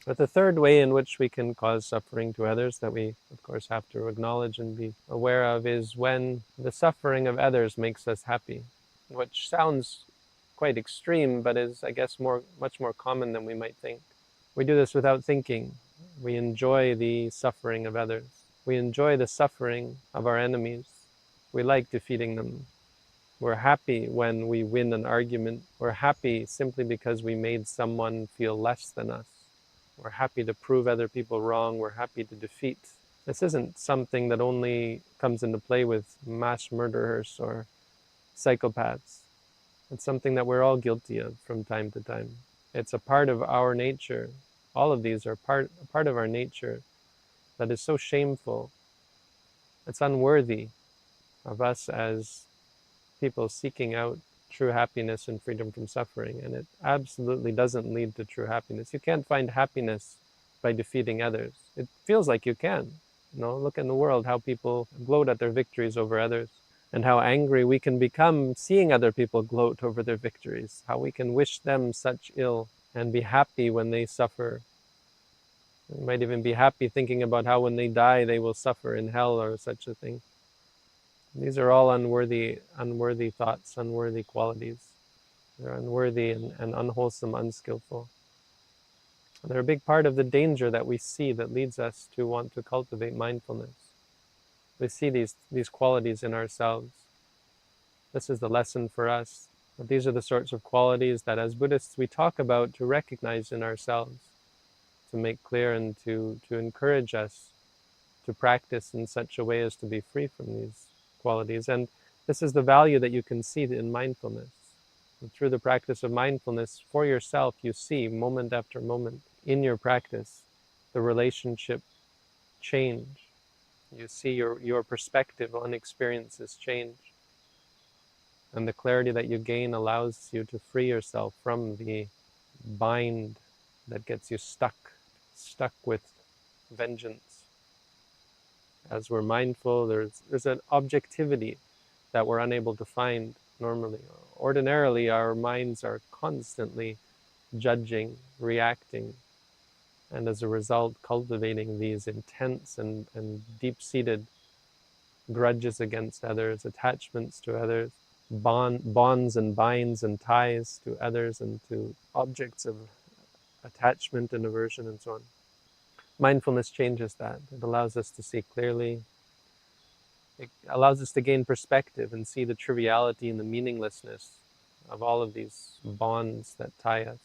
But the third way in which we can cause suffering to others that we, of course, have to acknowledge and be aware of is when the suffering of others makes us happy, which sounds quite extreme, but is, I guess, much more common than we might think. We do this without thinking. We enjoy the suffering of others. We enjoy the suffering of our enemies. We like defeating them. We're happy when we win an argument. We're happy simply because we made someone feel less than us. We're happy to prove other people wrong. We're happy to defeat. This isn't something that only comes into play with mass murderers or psychopaths. It's something that we're all guilty of from time to time. It's a part of our nature. All of these are a part of our nature that is so shameful. It's unworthy of us as people seeking out true happiness and freedom from suffering. And it absolutely doesn't lead to true happiness. You can't find happiness by defeating others. It feels like you can. Look in the world how people gloat at their victories over others, and how angry we can become seeing other people gloat over their victories, how we can wish them such ill and be happy when they suffer. We might even be happy thinking about how when they die they will suffer in hell or such a thing. These are all unworthy thoughts, unworthy qualities. They're unworthy and unwholesome, unskillful. And they're a big part of the danger that we see that leads us to want to cultivate mindfulness. We see these qualities in ourselves. This is the lesson for us. But these are the sorts of qualities that as Buddhists we talk about to recognize in ourselves, to make clear and to encourage us to practice in such a way as to be free from these qualities. And this is the value that you can see in mindfulness. And through the practice of mindfulness, for yourself, you see moment after moment in your practice the relationship change. You see your perspective on experiences change. And the clarity that you gain allows you to free yourself from the bind that gets you stuck with vengeance. As we're mindful, there's an objectivity that we're unable to find normally. Ordinarily, our minds are constantly judging, reacting, and as a result, cultivating these intense and deep-seated grudges against others, attachments to others, bonds and binds and ties to others and to objects of attachment and aversion and so on. Mindfulness changes that. It allows us to see clearly. It allows us to gain perspective and see the triviality and the meaninglessness of all of these bonds that tie us.